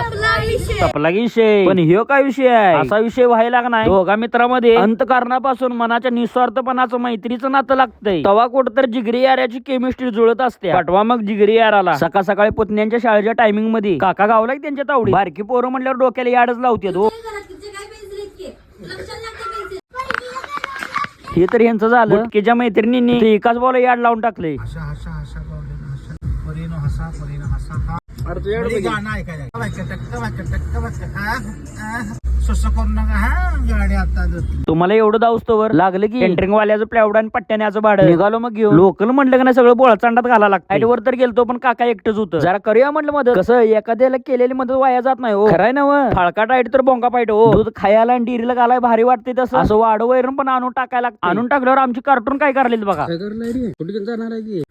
तपला विषय. पण ह्यो काय विषय आहे? असा विषय व्हायला का नाही दोघा मित्रामध्ये अंतकारणापासून मनाच्या निस्वार्थपणाचं मैत्रीचं नातं लागतंय. तवा कुठं तर जिगरी याराची केमिस्ट्री जुळत असते. पाठवा मग जिगरी याराला. सकाळ सकाळी पुतण्यांच्या शाळेच्या टायमिंग मध्ये काका गावला त्यांच्या तावडी. बारकी पोरं म्हणल्यावर डोक्याला याडच लावते. हे तर यांचं झालं. बुटकेच्या मैत्रिणींनी एकाच बॉल याड लावून टाकले. तुम्हाला एवढं दावस्तोवर लागलं की एंटरिंग वाल्याचं प्लायवूड आणि पट्ट्याण्याचं भाडं. निघालो मग घेऊन. लोकल म्हणलं का नाही सगळं बोळा चांडात घाला लागतं. वर तर गेलतो पण काका एकटच होतं. जरा करूया म्हटलं मदत. कसं एखाद्याला केलेली मदत वाया जात नाही हो. खराय ना फाळका टाईट तर बोंगा पाहिजे हो. दूध खायला आणि डिरीला घालाय भारी वाटते तसं. असं वाढ वैरण पण आणून टाकायला लागतं. आणून टाकल्यावर आमची कार्टून काय करलेत बघा. कुठे जाणार आहे की